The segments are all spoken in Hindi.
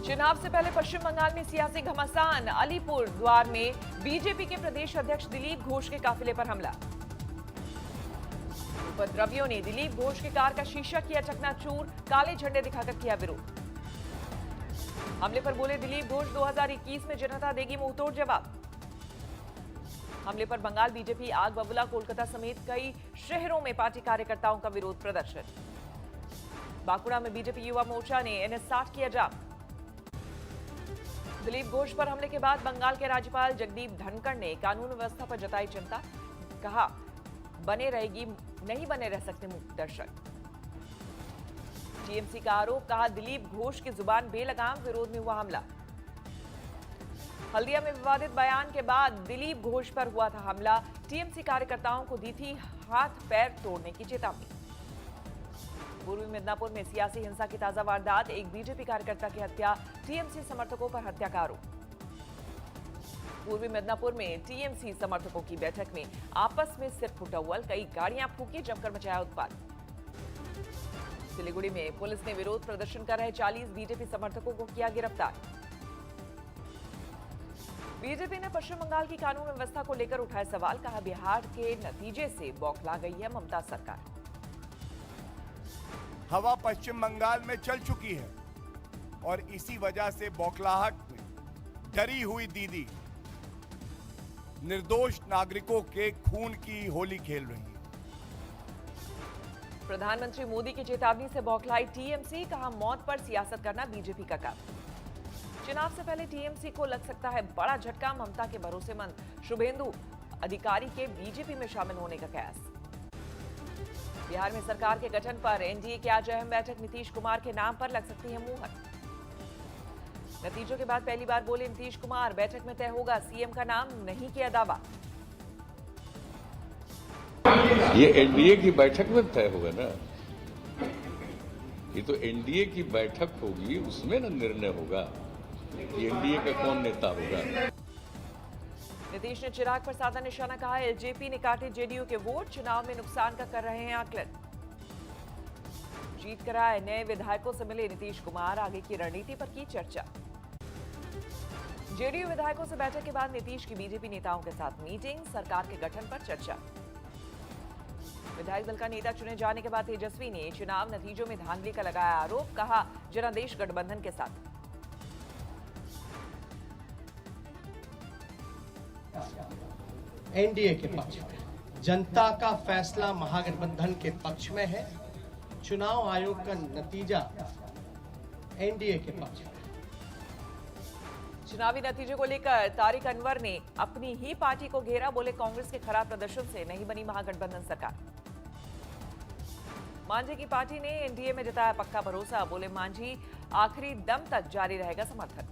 चुनाव से पहले पश्चिम बंगाल में सियासी घमासान। अलीपुर द्वार में बीजेपी के प्रदेश अध्यक्ष दिलीप घोष के काफिले पर हमला। उपद्रवियों ने दिलीप घोष की कार का शीशा किया चकनाचूर, काले झंडे दिखाकर किया विरोध। हमले पर बोले दिलीप घोष, 2021 में जनता देगी मुंहतोड़ जवाब। हमले पर बंगाल बीजेपी आग बबूला। कोलकाता समेत कई शहरों में पार्टी कार्यकर्ताओं का विरोध प्रदर्शन। बांकुड़ा में बीजेपी युवा मोर्चा ने NS-60 किया जाम। दिलीप घोष पर हमले के बाद बंगाल के राज्यपाल जगदीप धनखड़ ने कानून व्यवस्था पर जताई चिंता। कहा, नहीं बने रह सकते मूक दर्शक। टीएमसी का आरोप। कहा, दिलीप घोष की जुबान बेलगाम। विरोध में हुआ हमला। हल्दिया में विवादित बयान के बाद दिलीप घोष पर हुआ था हमला। टीएमसी कार्यकर्ताओं को दी थी हाथ पैर तोड़ने की चेतावनी। पूर्वी मिदनापुर में सियासी हिंसा की ताजा वारदात। एक बीजेपी कार्यकर्ता की हत्या। टीएमसी समर्थकों पर हत्या का आरोप। पूर्वी मिदनापुर में टीएमसी समर्थकों की बैठक में आपस में सिर फुटौल। कई गाड़ियां फूकी, जमकर मचाया उत्पात। सिलीगुड़ी में पुलिस ने विरोध प्रदर्शन कर रहे 40 बीजेपी समर्थकों को किया गिरफ्तार। बीजेपी ने पश्चिम बंगाल की कानून व्यवस्था को लेकर उठाए सवाल। कहा, बिहार के नतीजे से बौखला गई है ममता सरकार। हवा पश्चिम बंगाल में चल चुकी है और इसी वजह से बौखलाहट में डरी हुई दीदी निर्दोष नागरिकों के खून की होली खेल रही है। प्रधानमंत्री मोदी की चेतावनी से बौखलाई टीएमसी। कहा, मौत पर सियासत करना बीजेपी का काम। चुनाव से पहले टीएमसी को लग सकता है बड़ा झटका। ममता के भरोसेमंद शुभेंदु अधिकारी के बीजेपी में शामिल होने का कयास। बिहार में सरकार के गठन पर एनडीए की आज अहम बैठक। नीतीश कुमार के नाम पर लग सकती है मुहर। नतीजों के बाद पहली बार बोले नीतीश कुमार, बैठक में तय होगा सीएम का नाम, नहीं किया दावा। ये एनडीए की बैठक में तय होगा ना, ये तो एनडीए की बैठक होगी, उसमें ना निर्णय होगा कि एनडीए का कौन नेता होगा। नीतीश ने चिराग पर साधा निशाना। कहा, एलजेपी ने काटे जेडीयू के वोट, चुनाव में नुकसान का कर रहे हैं आकलन। जीत कर आए नए विधायकों से मिले नीतीश कुमार, आगे की रणनीति पर की चर्चा। जेडीयू विधायकों से बैठक के बाद नीतीश की बीजेपी नेताओं के साथ मीटिंग, सरकार के गठन पर चर्चा। विधायक दल का नेता चुने जाने के बाद तेजस्वी ने चुनाव नतीजों में धांधली का लगाया आरोप। कहा, जनादेश गठबंधन के साथ। एनडीए के पक्ष में, जनता का फैसला महागठबंधन के पक्ष में है। चुनाव आयोग का नतीजा एनडीए के पक्ष में। चुनावी नतीजे को लेकर तारिक अनवर ने अपनी ही पार्टी को घेरा। बोले, कांग्रेस के खराब प्रदर्शन से नहीं बनी महागठबंधन सरकार। मांझी की पार्टी ने एनडीए में जताया पक्का भरोसा। बोले, मांझी आखिरी दम तक जारी रहेगा समर्थन।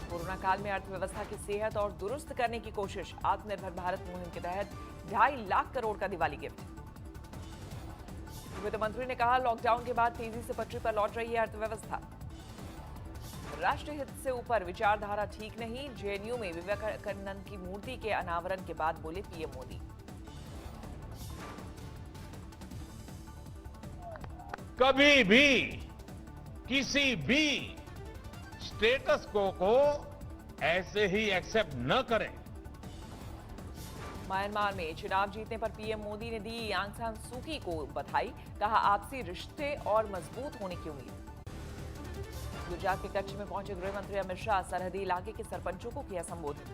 कोरोना काल में अर्थव्यवस्था की सेहत और दुरुस्त करने की कोशिश। आत्मनिर्भर भारत मुहिम के तहत 2.5 लाख करोड़ का दिवाली गिफ्ट। वित्त मंत्री ने कहा, लॉकडाउन के बाद तेजी से पटरी पर लौट रही है अर्थव्यवस्था। राष्ट्रीय हित से ऊपर विचारधारा ठीक नहीं। जेएनयू में विवेकानंद की मूर्ति के अनावरण के बाद बोले पीएम मोदी। कभी भी किसी भी स्टेटस को ऐसे ही एक्सेप्ट न करें। म्यांमार में चुनाव जीतने पर पीएम मोदी ने दी आंग सान सूकी को बधाई। कहा, आपसी रिश्ते और मजबूत होने की उम्मीद। गुजरात के कच्छ में पहुंचे गृह मंत्री अमित शाह, सरहदी इलाके के सरपंचों को किया संबोधित।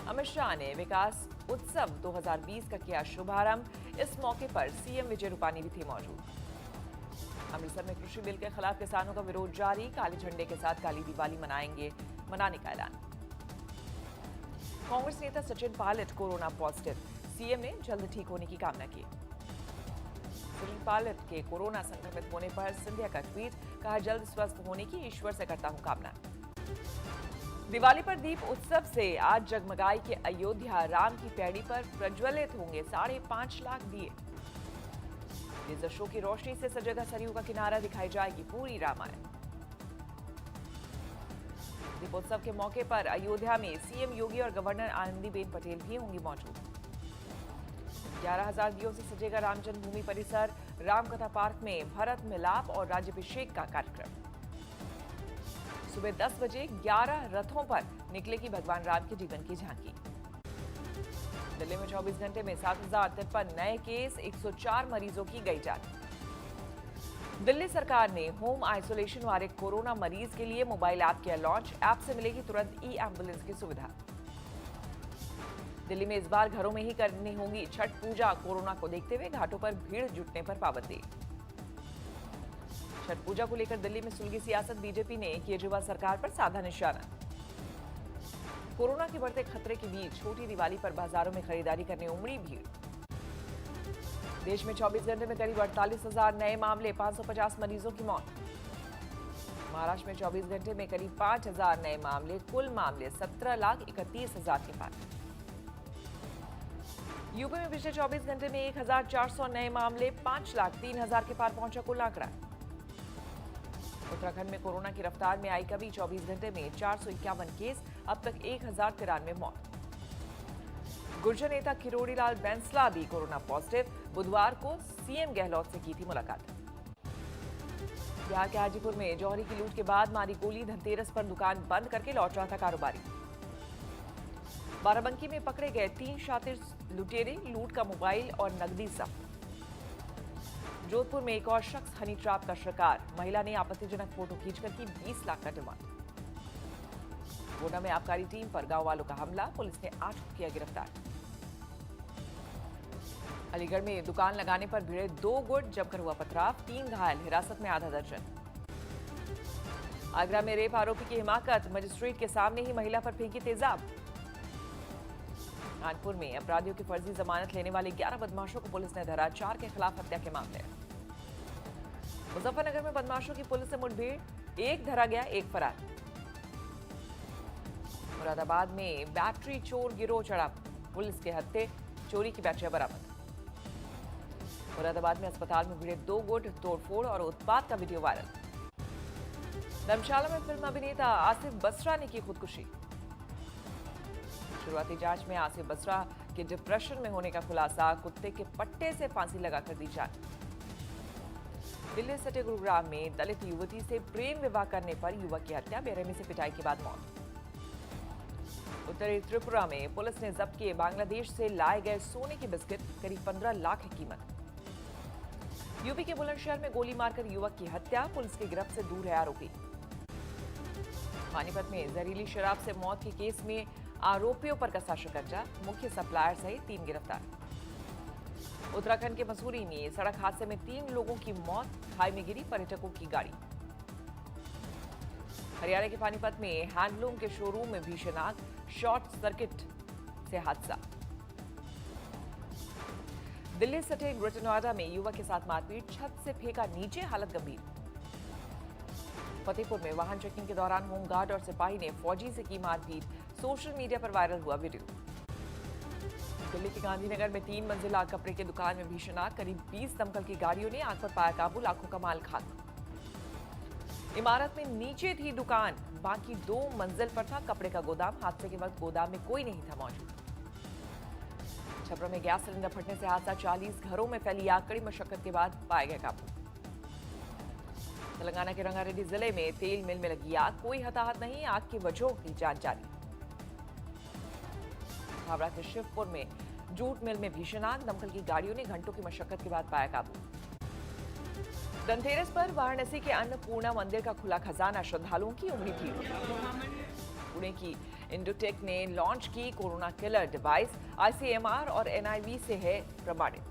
अमित शाह ने विकास उत्सव 2020 का किया शुभारंभ। इस मौके पर सीएम विजय रूपानी भी थे मौजूद। अमृतसर में कृषि बिल के खिलाफ किसानों का विरोध जारी। काले झंडे के साथ काली दिवाली मनाने का ऐलान। कांग्रेस नेता Sachin Pilot corona positive. CM ने जल्द ठीक होने की कामना की। सचिन पायलट के कोरोना संक्रमित होने पर सिंधिया का ट्वीट। कहा, जल्द स्वस्थ होने की ईश्वर से करता हूं कामना। दिवाली पर दीप उत्सव से आज जगमगाई के अयोध्या। राम की पैड़ी पर प्रज्वलित होंगे 5.5 लाख दिए। लेजर शो की रोशनी से सजेगा सरयू का किनारा। दिखाई जाएगी पूरी रामायण। दीपोत्सव के मौके पर अयोध्या में सीएम योगी और गवर्नर आनंदीबेन पटेल भी होंगी मौजूद। 11,000 दियों से सजेगा राम जन्मभूमि परिसर। रामकथा पार्क में भरत मिलाप और राज्याभिषेक का कार्यक्रम। सुबह 10 बजे 11 रथों पर निकलेगी भगवान राम के जीवन की झांकी। दिल्ली में 24 घंटे में 7,053 नए केस, 104 मरीजों की गई जान। दिल्ली सरकार ने होम आइसोलेशन वाले कोरोना मरीज के लिए मोबाइल ऐप किया लॉन्च। ऐप से मिलेगी तुरंत ई-एम्बुलेंस की सुविधा। दिल्ली में इस बार घरों में ही करनी होगी छठ पूजा। कोरोना को देखते हुए घाटों पर भीड़ जुटने पर पाबंदी। छठ पूजा को लेकर दिल्ली में सुलगी सियासत। बीजेपी ने केजरीवाल सरकार पर साधा निशाना। कोरोना के बढ़ते खतरे के बीच छोटी दिवाली पर बाजारों में खरीदारी करने उमड़ी भीड़। देश में 24 घंटे में करीब 48,000 नए मामले, 550 मरीजों की मौत। महाराष्ट्र में 24 घंटे में करीब 5,000 नए मामले, कुल मामले 17,31,000 के पार। यूपी में पिछले 24 घंटे में 1,400 नए मामले, 5,03,000 के पार पहुंचा कुल आंकड़ा। उत्तराखंड में कोरोना की रफ्तार में आई कभी 24 घंटे में 451 केस, अब तक 1,093 मौत। गुर्जर नेता किरोड़ी लाल बैंसला भी कोरोना पॉजिटिव। बुधवार को सीएम गहलोत से की थी मुलाकात। बिहार के हाजीपुर में जौहरी की लूट के बाद मारी गोली, धनतेरस पर दुकान बंद करके लौट रहा था कारोबारी। बाराबंकी में पकड़े गए 3 शातिर लुटेरे, लूट का मोबाइल और नकदी जब्त। जोधपुर में एक और शख्स हनी ट्रैप का शिकार। महिला ने आपत्तिजनक फोटो खींचकर की 20 लाख का डिमांड। गोड्डा में आबकारी टीम पर गांव वालों का हमला, पुलिस ने 8 को किया गिरफ्तार। अलीगढ़ में दुकान लगाने पर भिड़े 2 गुट, जमकर हुआ पथराव, 3 घायल, हिरासत में आधा दर्जन। आगरा में रेप आरोपी की हिमाकत, मजिस्ट्रेट के सामने ही महिला पर फेंकी तेजाब। कानपुर में अपराधियों की फर्जी जमानत लेने वाले 11 बदमाशों को पुलिस ने धरा, 4 के खिलाफ हत्या के मामले। मुजफ्फरनगर में बदमाशों की पुलिस से मुठभेड़, 1 धरा गया, 1 फरार। मुरादाबाद में बैटरी चोर गिरोह चढ़ा, पुलिस के हत्थे, चोरी की बैटरियां बरामद। मुरादाबाद में अस्पताल में भिड़े 2 गुट, तोड़फोड़ और उत्पात का वीडियो वायरल। धर्मशाला में फिल्म अभिनेता आसिफ बसरा ने की खुदकुशी। शुरुआती जांच में आसिफ बसरा के डिप्रेशन में होने का खुलासा, कुत्ते के पट्टे से फांसी लगाकर दी जान। दिल्ली सटे गुरुग्राम में दलित युवती से प्रेम विवाह करने पर युवक की हत्या, बेरहमी से पिटाई के बाद मौत। उत्तरी त्रिपुरा में पुलिस ने जब्त किए बांग्लादेश से लाए गए सोने के बिस्किट, करीब 15 लाख की कीमत। यूपी के बुलंदशहर में गोली मारकर युवक की हत्या, पुलिस की गिरफ्त से दूर है आरोपी। पानीपत में जहरीली शराब से मौत के केस में आरोपियों पर कसा शिकंजा, मुख्य सप्लायर सहित 3 गिरफ्तार। उत्तराखंड के मसूरी में सड़क हादसे में 3 लोगों की मौत, खाई में गिरी पर्यटकों की गाड़ी। हरियाणा के पानीपत में हैंडलूम के शोरूम में भीषण आग, शॉर्ट सर्किट से हादसा। दिल्ली सटे ग्रेटर नोएडा में युवक के साथ मारपीट, छत से फेंका नीचे, हालत गंभीर। फतेहपुर में वाहन चेकिंग के दौरान होमगार्ड और सिपाही ने फौजी से की मारपीट, सोशल मीडिया पर वायरल हुआ वीडियो। दिल्ली के गांधीनगर में 3 मंजिला कपड़े की दुकान में भीषण आग, करीब 20 दमकल की गाड़ियों ने आग पर पाया काबू, लाखों का माल खाक। इमारत में नीचे थी दुकान, बाकी 2 मंजिल पर था कपड़े का गोदाम, हादसे के वक्त गोदाम में कोई नहीं था मौजूद। छपरा में गैस सिलेंडर फटने से हादसा, 40 घरों में फैली आग, कड़ी मशक्कत के बाद पाया गया काबू। तेलंगाना के रंगारेड्डी जिले में तेल मिल में लगी आग, कोई हताहत नहीं, आग की वजहों की जांच जारी। हावड़ा के शिवपुर में जूट मिल में भीषण आग, दमकल की गाड़ियों ने घंटों की मशक्कत के बाद पाया काबू। धनतेरस पर वाराणसी के अन्नपूर्णा मंदिर का खुला खजाना, श्रद्धालुओं की उमड़ी भीड़। पुणे की इंडोटेक ने लॉन्च की कोरोना किलर डिवाइस, आईसीएमआर और एनआईवी से है प्रमाणित।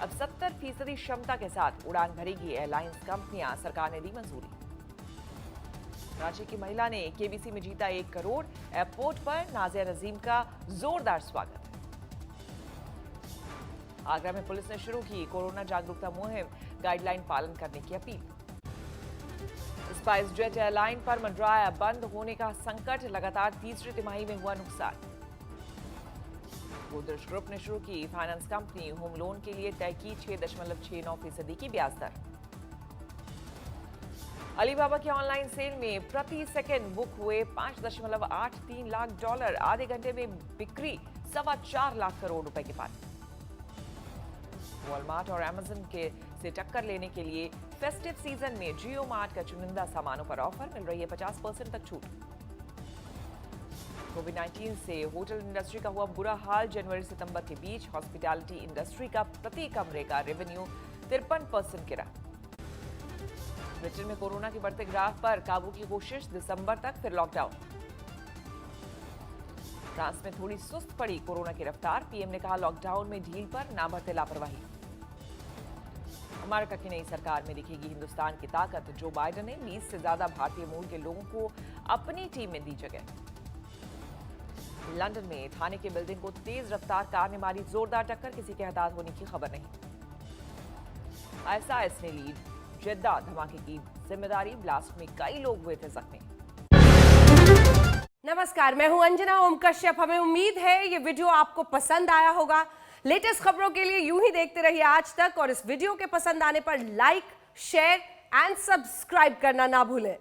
अब 70% क्षमता के साथ उड़ान भरेगी एयरलाइंस कंपनियां, सरकार ने दी मंजूरी। रांची की महिला ने केबीसी में जीता 1 करोड़, एयरपोर्ट पर नाजिया नजीम का जोरदार स्वागत। आगरा में पुलिस ने शुरू की कोरोना जागरूकता मुहिम, गाइडलाइन पालन करने की अपील। स्पाइस जेट एयरलाइन पर मंडराया बंद होने का संकट, लगातार तीसरी तिमाही में हुआ नुकसान। गोदरेज ग्रुप ने शुरू की फाइनेंस कंपनी, होम लोन के लिए तय की 6.69% की ब्याज दर। अलीबाबा के ऑनलाइन सेल में प्रति सेकंड बुक हुए $5.83 लाख, आधे घंटे में बिक्री 4.25 लाख करोड़ रुपए के पार। वॉलमार्ट और अमेजन के से टक्कर लेने के लिए फेस्टिव सीजन में जियो मार्ट का चुनिंदा सामानों पर ऑफर मिल रही है 50% तक छूट। कोविड-19 से होटल इंडस्ट्री का हुआ बुरा हाल। जनवरी सितंबर के बीच हॉस्पिटैलिटी इंडस्ट्री का प्रति कमरे का रेवेन्यू 53% गिरा। ब्रिटेन में कोरोना के बढ़ते ग्राफ पर काबू की कोशिश, दिसंबर तक फिर लॉकडाउन। फ्रांस में थोड़ी सुस्त पड़ी कोरोना की रफ्तार, पीएम ने कहा लॉकडाउन में ढील पर ना बरते लापरवाही। अमेरिका की नई सरकार में दिखेगी हिंदुस्तान की ताकत। जो बाइडेन ने 20 से ज्यादा भारतीय मूल के लोगों को अपनी टीम में दी जगह। लंदन में थाने की बिल्डिंग को तेज रफ्तार कार ने मारी जोरदार टक्कर, किसी के हताहत होने की खबर नहीं। आईएसआईएस ने ली जेद्दा धमाके की जिम्मेदारी, ब्लास्ट में कई लोग हुए थे जख्मी। नमस्कार, मैं हूं अंजना ओम कश्यप। हमें उम्मीद है ये वीडियो आपको पसंद आया होगा। लेटेस्ट खबरों के लिए यूं ही देखते रहिए आज तक, और इस वीडियो के पसंद आने पर लाइक, शेयर एंड सब्सक्राइब करना ना भूलें।